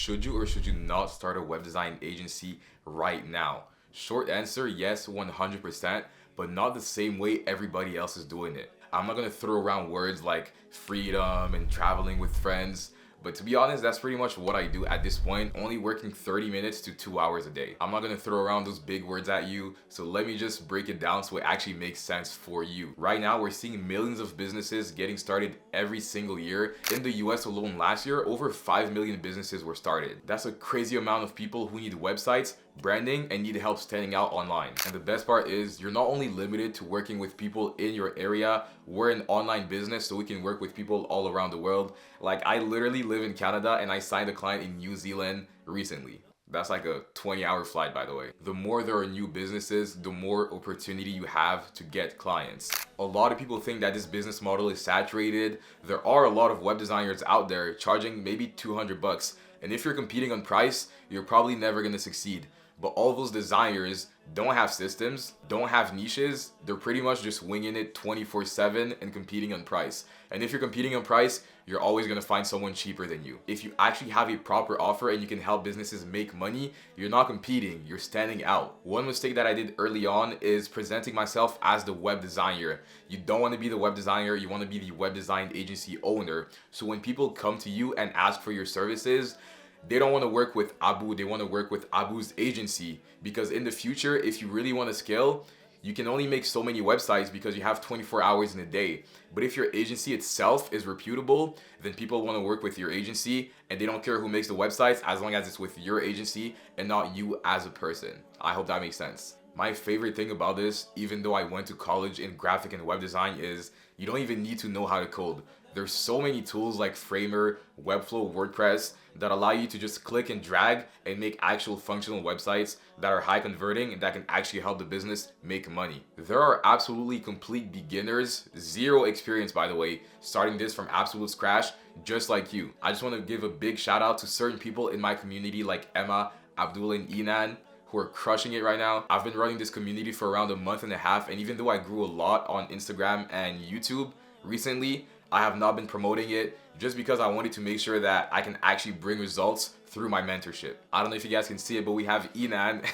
Should you or should you not start a web design agency right now? Short answer, yes, 100%, but not the same way everybody else is doing it. I'm not gonna throw around words like freedom and traveling with friends, but to be honest, that's pretty much what I do at this point, only working 30 minutes to 2 hours a day. I'm not gonna throw around those big words at you, so let me just break it down so it actually makes sense for you. Right now, we're seeing millions of businesses getting started every single year. In the US alone last year, over 5 million businesses were started. That's a crazy amount of people who need websites, branding, and need help standing out online. And the best part is you're not only limited to working with people in your area. We're an online business, so we can work with people all around the world. Like, I literally live in Canada and I signed a client in New Zealand recently. That's like a 20-hour flight, by the way. The more there are new businesses, the more opportunity you have to get clients. A lot of people think that this business model is saturated. There are a lot of web designers out there charging maybe 200 bucks. And if you're competing on price, you're probably never gonna succeed. But all those designers don't have systems, don't have niches. They're pretty much just winging it 24/7 and competing on price. And if you're competing on price, you're always gonna find someone cheaper than you. If you actually have a proper offer and you can help businesses make money, you're not competing, you're standing out. One mistake that I did early on is presenting myself as the web designer. You don't want to be the web designer, you want to be the web design agency owner. So when people come to you and ask for your services, they don't want to work with Abu, they want to work with Abu's agency, because in the future, if you really want to scale, you can only make so many websites because you have 24 hours in a day. But if your agency itself is reputable, then people want to work with your agency and they don't care who makes the websites as long as it's with your agency and not you as a person. I hope that makes sense. My favorite thing about this, even though I went to college in graphic and web design, is you don't even need to know how to code. There's so many tools like Framer, Webflow, WordPress that allow you to just click and drag and make actual functional websites that are high converting and that can actually help the business make money. There are absolutely complete beginners, zero experience by the way, starting this from absolute scratch just like you. I just want to give a big shout out to certain people in my community like Emma, Abdul, and Inan, who are crushing it right now. I've been running this community for around a month and a half, and even though I grew a lot on Instagram and YouTube recently, I have not been promoting it just because I wanted to make sure that I can actually bring results through my mentorship. I don't know if you guys can see it, but we have Inan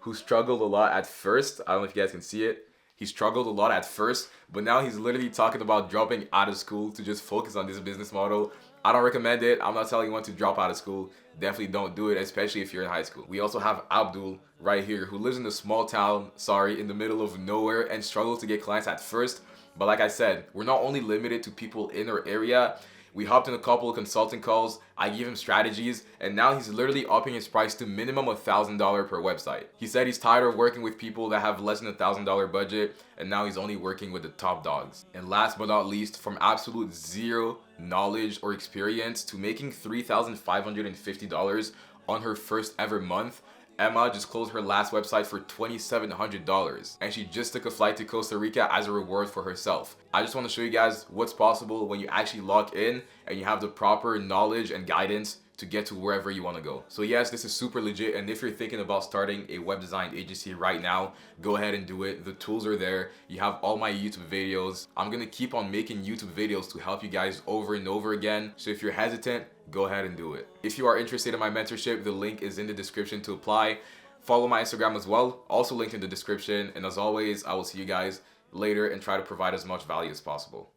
who struggled a lot at first. I don't know if you guys can see it. He struggled a lot at first, but now he's literally talking about dropping out of school to just focus on this business model. I don't recommend it. I'm not telling anyone to drop out of school. Definitely don't do it, especially if you're in high school. We also have Abdul right here who lives in a small town, in the middle of nowhere and struggles to get clients at first. But like I said, we're not only limited to people in our area. We hopped in a couple of consulting calls, I gave him strategies, and now he's literally upping his price to minimum $1,000 per website. He said he's tired of working with people that have less than $1,000 budget, and now he's only working with the top dogs. And last but not least, from absolute zero knowledge or experience to making $3,550 on her first ever month, Emma just closed her last website for $2,700 and she just took a flight to Costa Rica as a reward for herself. I just want to show you guys what's possible when you actually lock in and you have the proper knowledge and guidance to get to wherever you want to go. So yes, this is super legit, and if you're thinking about starting a web design agency right now, go ahead and do it. The tools are there. You have all my YouTube videos. I'm gonna keep on making YouTube videos to help you guys over and over again. So if you're hesitant, go ahead and do it. If you are interested in my mentorship, the link is in the description to apply. Follow my Instagram as well, also linked in the description. And as always, I will see you guys later and try to provide as much value as possible.